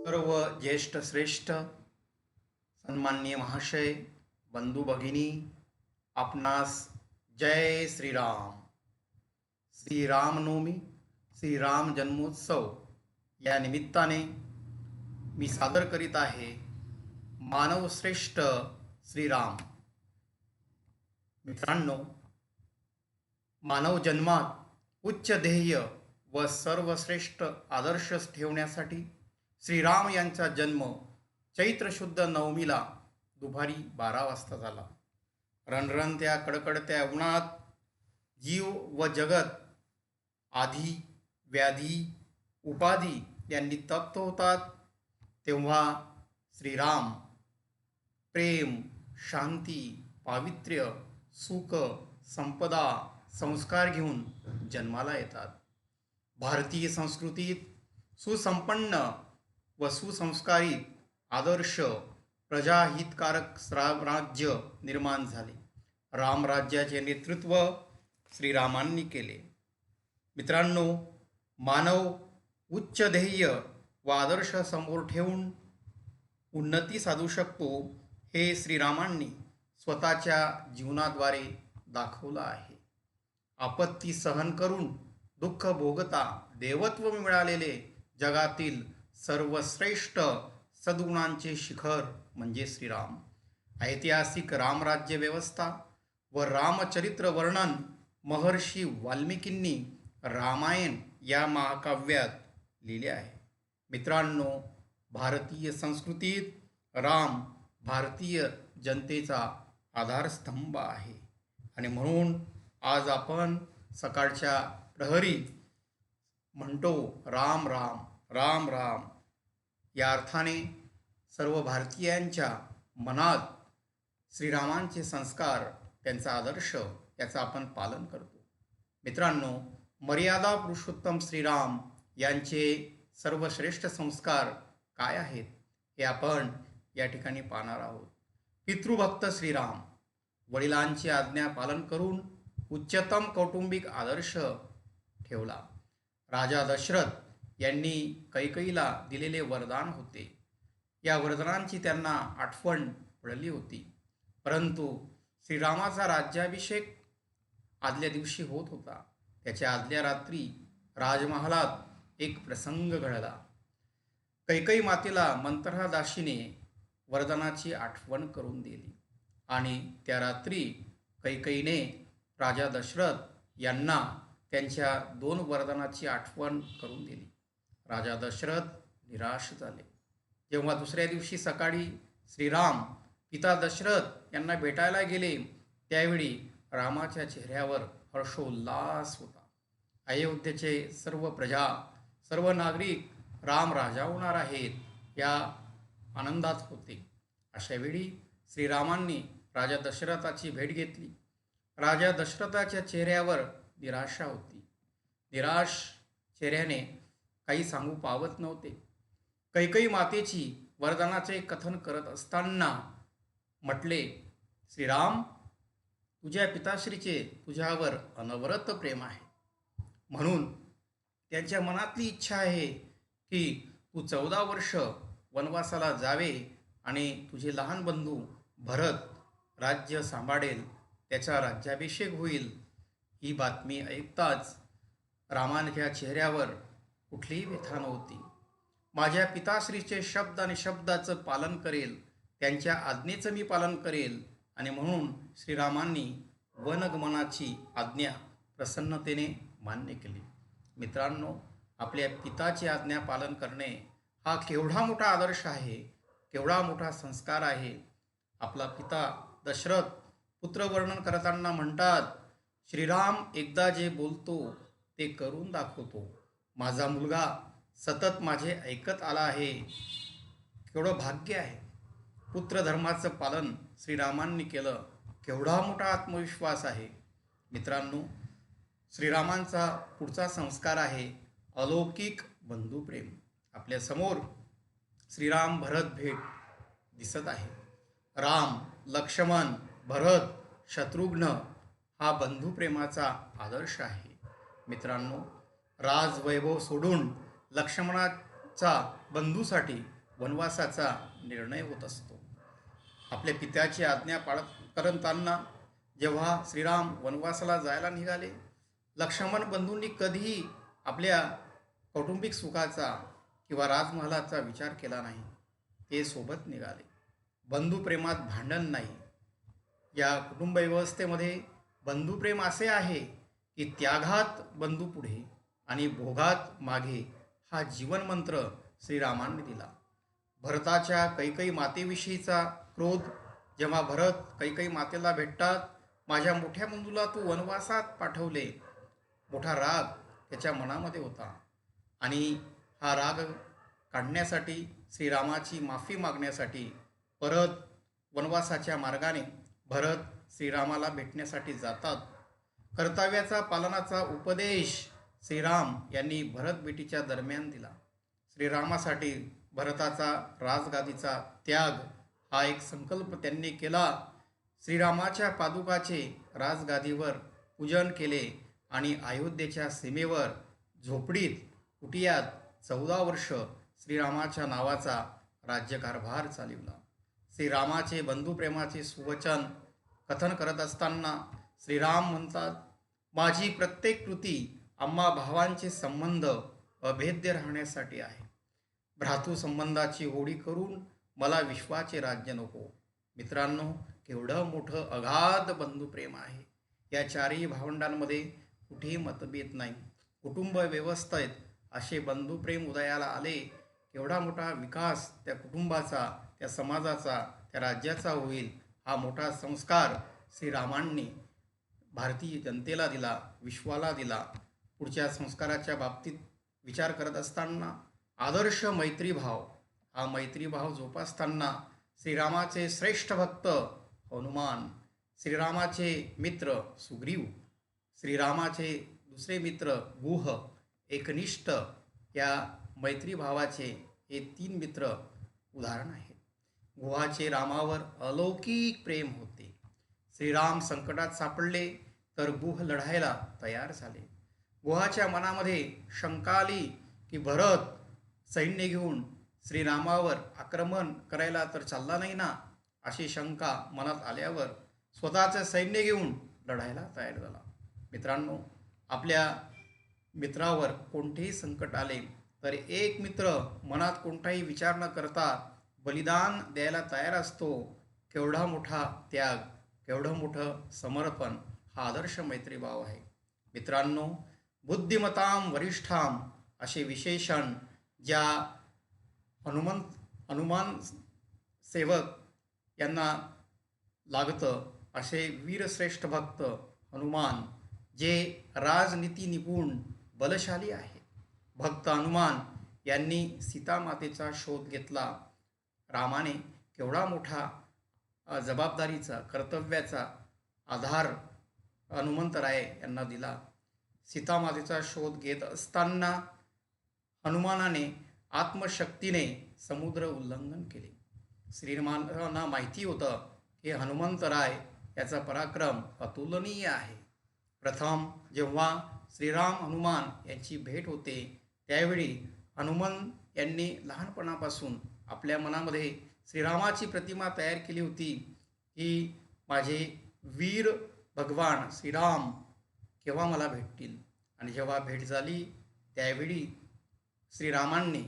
सर्व ज्येष्ठ श्रेष्ठ सन्माननीय महाशय बंधू भगिनी आपणास जय श्रीराम. श्रीरामनवमी श्रीराम जन्मोत्सव या निमित्ताने मी सादर करीत आहे मानवश्रेष्ठ श्रीराम. मित्रांनो, मानव जन्मात उच्च ध्येय व सर्वश्रेष्ठ आदर्श ठेवण्यासाठी श्रीराम यांचा जन्म चैत्र शुद्ध नवमीला दुपारी 12 वाजता झाला. रणरणत्या कडकडत्या उन्हात जीव व जगत आधी व्याधी उपाधी यांनी तप्त होतात, तेव्हा श्रीराम प्रेम, शांती, पावित्र्य, सुख, संपदा, संस्कार घेऊन जन्माला येतात. भारतीय संस्कृतीत सुसंपन्न व सुसंस्कारित आदर्श प्रजाहितकारक राज्य निर्माण झाले. रामराज्याचे नेतृत्व श्रीरामांनी केले. मित्रांनो, मानव उच्च ध्येय व आदर्श समोर ठेवून उन्नती साधू शकतो हे श्रीरामांनी स्वतःच्या जीवनाद्वारे दाखवलं आहे. आपत्ती सहन करून दुःख भोगता देवत्व मिळालेले जगातील सर्वश्रेष्ठ सद्गुणांचे शिखर म्हणजे श्रीराम. ऐतिहासिक रामराज्य व्यवस्था व रामचरित्र वर्णन महर्षी वाल्मिकींनी रामायण या महाकाव्यात लिहिले आहे. मित्रांनो, भारतीय संस्कृतीत राम भारतीय जनतेचा आधारस्तंभ आहे आणि म्हणून आज आपण सकाळच्या प्रहरी म्हणतो राम राम राम राम. या अर्थाने सर्व भारतीयांच्या मनात श्रीरामांचे संस्कार, त्यांचा आदर्श याचं आपण पालन करतो. मित्रांनो, मर्यादा पुरुषोत्तम श्रीराम यांचे सर्वश्रेष्ठ संस्कार काय आहेत हे आपण या ठिकाणी पाहणार आहोत. पितृभक्त श्रीराम वडिलांची आज्ञा पालन करून उच्चतम कौटुंबिक आदर्श ठेवला. राजा दशरथ यांनी कैकेयीला दिलेले वरदान होते. या वरदानांची त्यांना आठवण पडली होती. परंतु श्रीरामाचा राज्याभिषेक आदल्या दिवशी होत होता. त्याच्या आदल्या रात्री राजमहालात एक प्रसंग घडला. कैकेयी मातेला मंथरा दासीने वरदानाची आठवण करून दिली आणि त्या रात्री कैकेयीने राजा दशरथ यांना त्यांच्या 2 वरदानाची आठवण करून दिली. राजा दशरथ निराश झाले. जेव्हा दुसऱ्या दिवशी सकाळी श्रीराम पिता दशरथ यांना भेटायला गेले, त्यावेळी रामाच्या चेहऱ्यावर हर्षोल्लास होता. अयोध्येचे सर्व प्रजा, सर्व नागरिक राम राजा होणार आहेत या आनंदात होते. अशावेळी श्रीरामांनी राजा दशरथाची भेट घेतली. राजा दशरथाच्या चेहऱ्यावर निराशा होती. निराश चेहऱ्याने काही सांगू पावत नव्हते. कैकेयी मातेची वरदानाचे कथन करत असताना म्हटले, श्रीराम, तुझ्या पिताश्रीचे तुझ्यावर अनवरत प्रेम आहे. म्हणून त्यांच्या मनातली इच्छा आहे की तू 14 वर्ष वनवासाला जावे आणि तुझे लहान बंधू भरत राज्य सांभाळेल, त्याचा राज्याभिषेक होईल. ही बातमी ऐकताच रामांच्या चेहऱ्यावर कुठलीही व्यथा नव्हती. माझ्या पिताश्रीचे शब्द आणि शब्दाचं पालन करेल, त्यांच्या आज्ञेचं मी पालन करेल आणि म्हणून श्रीरामांनी वनगमनाची आज्ञा प्रसन्नतेने मान्य केली. मित्रांनो, आपल्या पिताची आज्ञा पालन करणे हा केवढा मोठा आदर्श आहे, केवढा मोठा संस्कार आहे. आपला पिता दशरथ पुत्रवर्णन करताना म्हणतात, श्रीराम एकदा जे बोलतो ते करून दाखवतो. माझा मुलगा सतत माझे ऐकत आला आहे. केवढं भाग्य आहे. पुत्रधर्माचं पालन श्रीरामांनी केलं. केवढा मोठा आत्मविश्वास आहे. मित्रांनो, श्रीरामांचा पुढचा संस्कार आहे अलौकिक बंधुप्रेम. आपल्यासमोर श्रीराम भरत भेट दिसत आहे. राम, लक्ष्मण, भरत, शत्रुघ्न हा बंधुप्रेमाचा आदर्श आहे. मित्रांनो, राजवैभव सोडून लक्ष्मणाचा बंधूसाठी वनवासाचा निर्णय होत असतो. आपल्या पित्याची आज्ञा करताना जेव्हा श्रीराम वनवासाला जायला निघाले, लक्ष्मण बंधूंनी कधीही आपल्या कौटुंबिक सुखाचा किंवा राजमहालाचा विचार केला नाही. ते सोबत निघाले. बंधुप्रेमात भांडण नाही. या कुटुंब व्यवस्थेमध्ये बंधुप्रेम असे आहे की त्यागात बंधू पुढे आणि भोगात मागे, हा जीवनमंत्र श्रीरामांनी दिला. भरताच्या कैकई मातेविषयीचा क्रोध जेव्हा भरत कैकई मातेला भेटतात, माझ्या मोठ्या बंधूला तू वनवासात पाठवले, मोठा राग त्याच्या मनामध्ये होता. आणि हा राग काढण्यासाठी, श्रीरामाची माफी मागण्यासाठी परत वनवासाच्या मार्गाने भरत श्रीरामाला भेटण्यासाठी जातात. कर्तव्याचा पालनाचा उपदेश श्रीराम यांनी भरत भेटीच्या दरम्यान दिला. श्रीरामासाठी भरताचा राजगादीचा त्याग हा एक संकल्प त्यांनी केला. श्रीरामाच्या पादुकाचे राजगादीवर पूजन केले आणि अयोध्येच्या सीमेवर झोपडीत कुटियात 14 वर्ष श्रीरामाच्या नावाचा राज्यकारभार चालविला. श्रीरामाचे बंधुप्रेमाचे सुवचन कथन करत असताना श्रीराम म्हणतात, माझी प्रत्येक कृती आम्हा भावांचे संबंध अभेद्य राहण्यासाठी आहे. भ्रातृ संबंधाची होडी करून मला विश्वाचे राज्य नको. मित्रांनो, केवढं मोठं अगाध बंधुप्रेम आहे. या चारही भावंडांमध्ये कुठेही मतभेद नाही. कुटुंब व्यवस्थेत असे बंधुप्रेम उदयाला आले, केवढा मोठा विकास त्या कुटुंबाचा, त्या समाजाचा, त्या राज्याचा होईल. हा मोठा संस्कार श्रीरामांनी भारतीय जनतेला दिला, विश्वाला दिला. पुढच्या संस्काराच्या बाबतीत विचार करत असताना आदर्श मैत्रीभाव, हा मैत्रीभाव जोपासताना श्रीरामाचे श्रेष्ठ भक्त हनुमान, श्रीरामाचे मित्र सुग्रीव, श्रीरामाचे दुसरे मित्र गुह, एकनिष्ठ, या मैत्रीभावाचे हे 3 मित्र उदाहरण आहेत. गुहाचे रामावर अलौकिक प्रेम होते. श्रीराम संकटात सापडले तर गुह लढायला तयार झाले. गुहाच्या मनामध्ये शंका आली की भरत सैन्य घेऊन श्रीरामावर आक्रमण करायला तर चालला नाही ना, अशी शंका मनात आल्यावर स्वतःचं सैन्य घेऊन लढायला तयार झाला. मित्रांनो, आपल्या मित्रावर कोणतेही संकट आले तर एक मित्र मनात कोणताही विचार न करता बलिदान द्यायला तयार असतो. केवढा मोठा त्याग, केवढं मोठं समर्पण, हा आदर्श मैत्रीभाव आहे. मित्रांनो, बुद्धिमताम वरिष्ठाम असे विशेषण ज्या हनुमान सेवक यांना लागतं, असे वीरश्रेष्ठ भक्त हनुमान, जे राजनीती निपुण बलशाली आहेत. भक्त हनुमान यांनी सीतामातेचा शोध घेतला. रामाने केवढा मोठा जबाबदारीचा, कर्तव्याचा आधार हनुमंतराय यांना दिला. सीतामातेचा शोध घेत असताना हनुमानाने आत्मशक्तीने समुद्र उल्लंघन केले. श्रीरामांना माहिती होतं की हनुमंतराय याचा पराक्रम अतुलनीय आहे. प्रथम जेव्हा श्रीराम हनुमान यांची भेट होते, त्यावेळी हनुमान यांनी लहानपणापासून आपल्या मनामध्ये श्रीरामाची प्रतिमा तयार केली होती की माझे वीर भगवान श्रीराम केव्हा मला भेटतील. आणि जेव्हा भेट झाली त्यावेळी श्रीरामांनी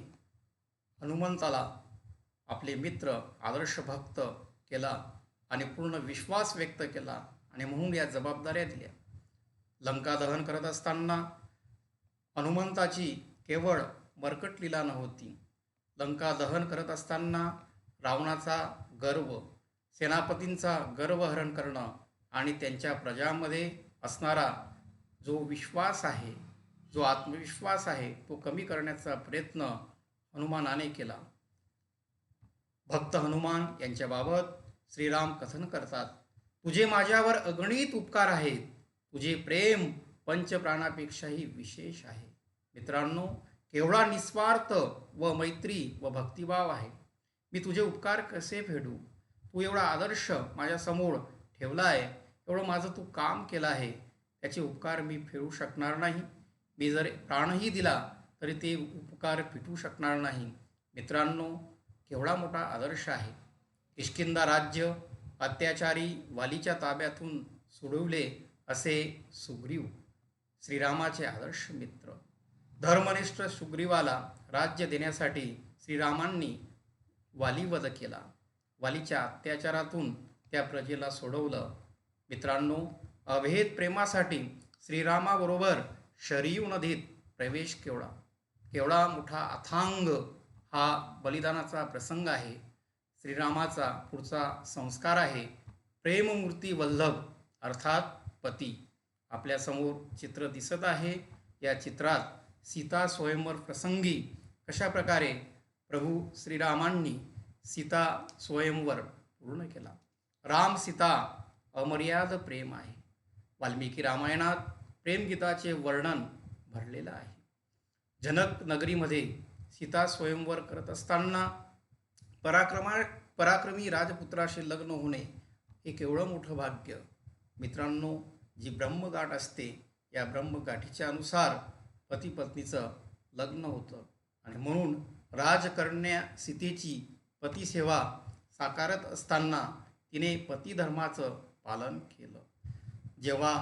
हनुमंताला आपले मित्र, आदर्श भक्त केला आणि पूर्ण विश्वास व्यक्त केला आणि म्हणून या जबाबदाऱ्या दिल्या. लंका दहन करत असताना हनुमंताची केवळ मर्कट लीला नव्हती. लंका दहन करत असताना रावणाचा गर्व, सेनापतींचा गर्वहरण करणं आणि त्यांच्या प्रजामध्ये असणारा जो विश्वास आहे, जो आत्मविश्वास आहे, तो कमी करण्याचा प्रयत्न हनुमानाने केला. भक्त हनुमान यांच्याबाबत श्रीराम कथन करतात, तुझे माझ्यावर अगणित उपकार आहेत, तुझे प्रेम पंचप्राणापेक्षाही विशेष आहे. मित्रांनो, केवढा निस्वार्थ व मैत्री व भक्तिभाव आहे. मी तुझे उपकार कसे फेडू. तू एवढा आदर्श माझ्यासमोर ठेवला आहे, एवढं माझं तू काम केलं आहे, त्याचे उपकार मी फेडू शकणार नाही. मी जर प्राणही दिला तरी ते उपकार फिटू शकणार नाही. मित्रांनो, केवढा मोठा आदर्श आहे. किष्किंधा राज्य अत्याचारी वालीच्या ताब्यातून सोडवले असे सुग्रीव, श्रीरामाचे आदर्श मित्र. धर्मनिष्ठ सुग्रीवाला राज्य देण्यासाठी श्रीरामांनी वालीवध केला. वालीच्या अत्याचारातून त्या प्रजेला सोडवलं. मित्रांनो, अभेद प्रेमासाठी श्रीरामाबरोबर शरयू नदीत प्रवेश केवढा केवढा मोठा अथांग हा बलिदानाचा प्रसंग आहे. श्रीरामाचा पुढचा संस्कार आहे प्रेममूर्ती वल्लभ अर्थात पती. आपल्यासमोर चित्र दिसत आहे. या चित्रात सीता स्वयंवर प्रसंगी कशा प्रकारे प्रभू श्रीरामांनी सीता स्वयंवर पूर्ण केला. राम सीता अमर्याद प्रेम आहे. वाल्मिकी रामायणात प्रेमगीताचे वर्णन भरलेलं आहे. जनक नगरीमध्ये सीता स्वयंवर करत असताना पराक्रमी राजपुत्राशी लग्न होणे हे केवढं मोठं भाग्य. मित्रांनो, जी ब्रह्मगाठ असते या ब्रह्मगाठीच्या अनुसार पती पत्नीचं लग्न होतं आणि म्हणून राजकन्या सीतेची पतिसेवा साकारत असताना तिने पतिधर्माचं पालन केलं. जेव्हा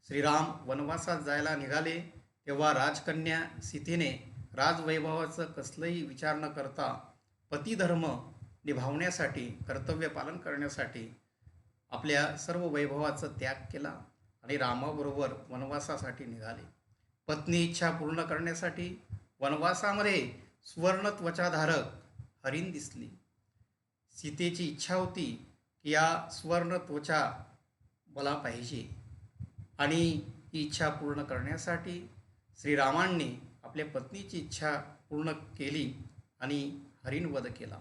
श्रीराम वनवासात जायला निघाले तेव्हा राजकन्या सीतेने राजवैभवाचं कसलंही विचार न करता पतिधर्म निभावण्यासाठी, कर्तव्य पालन करण्यासाठी आपल्या सर्व वैभवाचा त्याग केला आणि रामाबरोबर वनवासासाठी निघाले. पत्नी इच्छा पूर्ण करण्यासाठी वनवासामध्ये सुवर्ण त्वचाधारक हरिण दिसली. सीतेची इच्छा होती की या सुवर्ण त्वचा मला पाहिजे आणि ही इच्छा पूर्ण करण्यासाठी श्रीरामांनी आपल्या पत्नीची इच्छा पूर्ण केली आणि हरिणवध केला.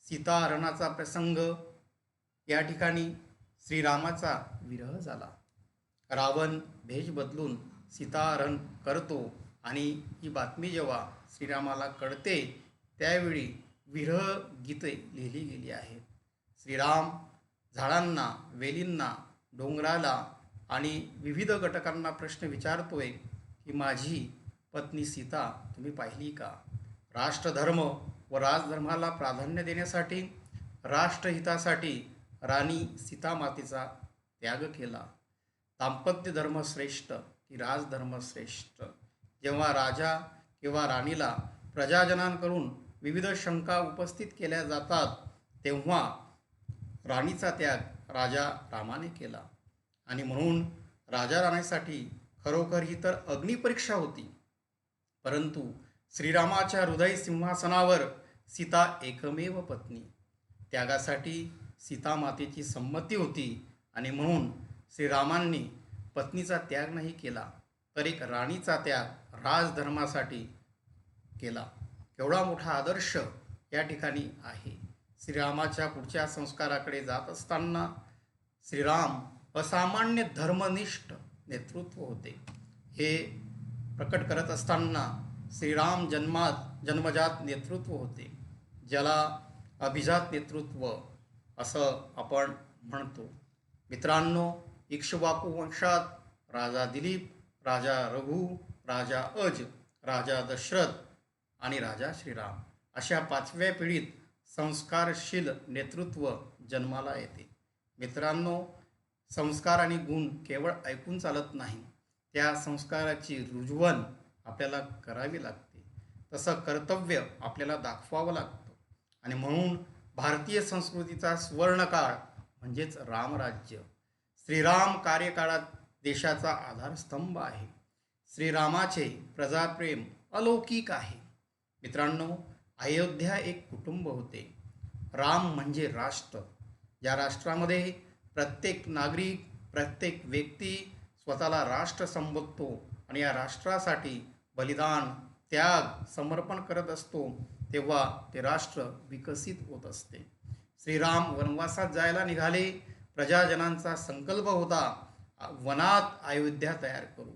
सीताहरणाचा प्रसंग या ठिकाणी श्रीरामाचा विरह झाला. रावण भेष बदलून सीताहरण करतो आणि ही बातमी जेव्हा श्रीरामाला कळते त्यावेळी विरह गीते लिहिली गेली आहेत. श्रीराम झाडांना, वेलींना, डोंगराला आणि विविध घटकांना प्रश्न विचारतोय की माझी पत्नी सीता तुम्ही पाहिली का? राष्ट्रधर्म व राजधर्माला प्राधान्य देण्यासाठी, राष्ट्रहितासाठी राणी सीतामातेचा त्याग केला. दाम्पत्य धर्म श्रेष्ठ की राजधर्म श्रेष्ठ? जेव्हा राजा किंवा राणीला प्रजाजनांकडून विविध शंका उपस्थित केल्या जातात तेव्हा राणीचा त्याग राजा रामाने केला आणि म्हणून राजा राणीसाठी खरोखर ही तर अग्निपरीक्षा होती. परंतु श्रीरामाच्या हृदय सिंहासनावर सीता एकमेव पत्नी. त्यागासाठी सीतामातेची संमती होती आणि म्हणून श्रीरामांनी पत्नीचा त्याग नाही केला तर एक राणीचा त्याग राजधर्मासाठी केला. केवढा मोठा आदर्श या ठिकाणी आहे. श्रीरामाच्या पुढच्या संस्काराकडे जात असताना श्रीराम असामान्य धर्मनिष्ठ नेतृत्व होते हे प्रकट करत असताना श्रीराम जन्मजात नेतृत्व होते, ज्याला अभिजात नेतृत्व असं आपण म्हणतो. मित्रांनो, इक्ष्वाकू वंशात राजा दिलीप, राजा रघु, राजा अज, राजा दशरथ आणि राजा श्रीराम अशा 5व्या पिढीत संस्कारशील नेतृत्व जन्माला येते. मित्रांनो, संस्कार आणि गुण केवळ ऐकून चालत नाही, त्या संस्काराची रुजवण आपल्याला करावी लागते. तसं कर्तव्य आपल्याला दाखवावं लागतं आणि म्हणून भारतीय संस्कृतीचा सुवर्णकाळ म्हणजेच रामराज्य. श्रीराम कार्यकाळात देशाचा आधारस्तंभ आहे. श्रीरामाचे प्रजाप्रेम अलौकिक आहे. मित्रांनो, अयोध्या एक कुटुंब होते. राम म्हणजे राष्ट्र, ज्या राष्ट्रामध्ये प्रत्येक नागरिक, प्रत्येक व्यक्ती स्वतःला राष्ट्र संबोधतो आणि या राष्ट्रासाठी बलिदान, त्याग, समर्पण करत असतो तेव्हा ते राष्ट्र विकसित होत असते. श्रीराम वनवासात जायला निघाले. प्रजाजनांचा संकल्प होता वनात अयोध्या तयार करू.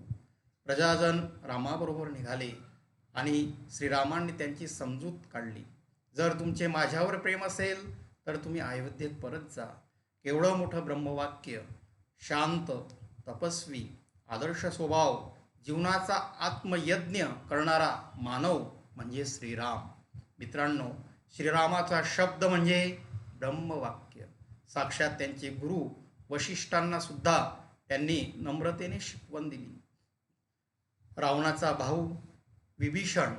प्रजाजन रामाबरोबर निघाले आणि श्रीरामांनी त्यांची समजूत काढली. जर तुमचे माझ्यावर प्रेम असेल तर तुम्ही अयोध्येत परत जा. केवढं मोठं ब्रह्मवाक्य. शांत, तपस्वी, आदर्श स्वभाव, जीवनाचा आत्मयज्ञ करणारा मानव म्हणजे श्रीराम. मित्रांनो, श्रीरामाचा शब्द म्हणजे ब्रह्मवाक्य. साक्षात त्यांचे गुरु वशिष्ठांना सुद्धा त्यांनी नम्रतेने शिकवण दिली. रावणाचा भाऊ विभीषण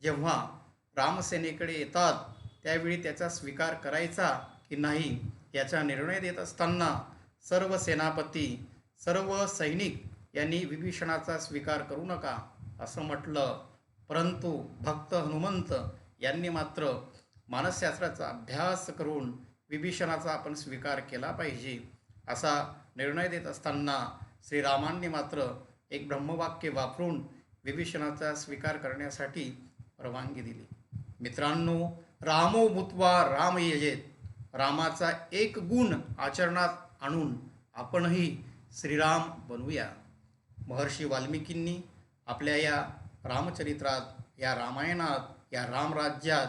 जेव्हा रामसेनेकडे येतात त्यावेळी त्याचा स्वीकार करायचा की नाही याचा निर्णय देत असताना सर्व सेनापती, सर्व सैनिक यांनी विभीषणाचा स्वीकार करू नका असं म्हटलं. परंतु भक्त हनुमंत यांनी मात्र मानसशास्त्राचा अभ्यास करून विभीषणाचा आपण स्वीकार केला पाहिजे असा निर्णय देत असताना श्रीरामांनी मात्र एक ब्रह्मवाक्य वापरून विभीषणाचा स्वीकार करण्यासाठी परवानगी दिली. मित्रांनो, रामो भूत्वा राम यजेत. रामाचा एक गुण आचरणात आणून आपणही श्रीराम बनवूया. महर्षी वाल्मिकींनी आपल्या या रामचरित्रात, या रामायणात, या रामराज्यात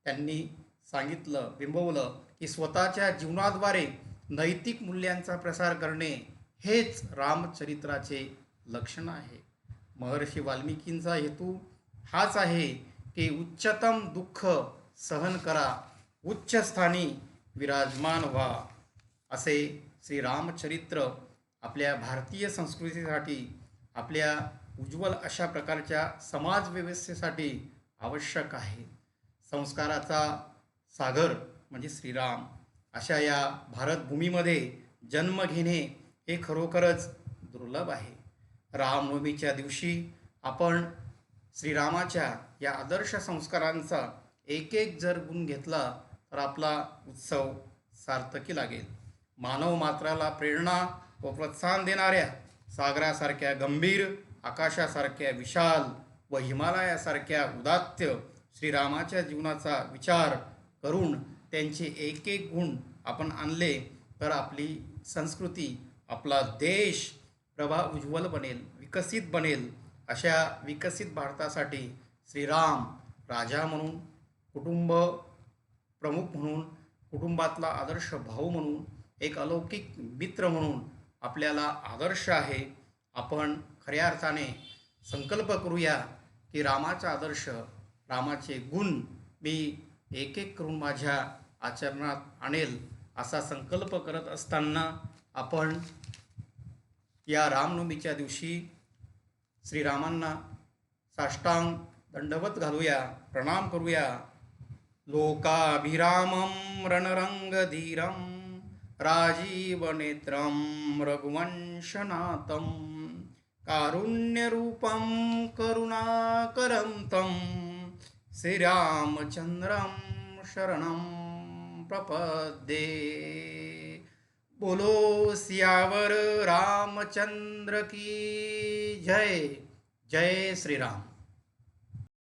त्यांनी सांगितलं, बिंबवलं की स्वतःच्या जीवनाद्वारे नैतिक मूल्यांचा प्रसार करणे हेच रामचरित्राचे लक्षण आहे. महर्षी वाल्मिकींचा हेतू हाच आहे की उच्चतम दुःख सहन करा, उच्च स्थानी विराजमान व्हा. असे श्रीरामचरित्र आपल्या भारतीय संस्कृतीसाठी, आपल्या उज्ज्वल अशा प्रकारच्या समाजव्यवस्थेसाठी आवश्यक आहे. संस्काराचा सागर म्हणजे श्रीराम. अशा या भारतभूमीमध्ये जन्म घेणे हे खरोखरच दुर्लभ आहे. रामनवमीच्या दिवशी आपण श्रीरामाच्या या आदर्श संस्कारांचा एक एक जर गुण घेतला तर आपला उत्सव सार्थकी लागेल. मानव मात्राला प्रेरणा व प्रोत्साहन देणाऱ्या सागरासारख्या गंभीर, आकाशासारख्या विशाल व हिमालयासारख्या उदात्त श्रीरामाच्या जीवनाचा विचार करून त्यांचे एक एक गुण आपण आणले तर आपली संस्कृती, आपला देश उज्ज्वल बनेल, विकसित बनेल. अशा विकसित भारतासाठी श्रीराम राजा म्हणून, कुटुंब प्रमुख म्हणून, कुटुंबातला आदर्श भाऊ म्हणून, एक अलौकिक मित्र म्हणून आपल्याला आदर्श आहे. आपण खऱ्या अर्थाने संकल्प करूया की रामाचा आदर्श, रामाचे गुण मी एक एक करून माझ्या आचरणात आणेल. असा संकल्प करत असताना आपण या रामनवमीच्या दिवशी श्रीरामांना साष्टांग दंडवत घालूया, प्रणाम करूया. लोकाभिरामं रणरंगधीरं राजीवनेत्रं रघुवंशनाथं कारुण्यरूपं करुणाकरं तं श्रीरामचंद्रं शरणं प्रपद्ये. बोलो सियावर रामचंद्र की जय. जय श्रीराम.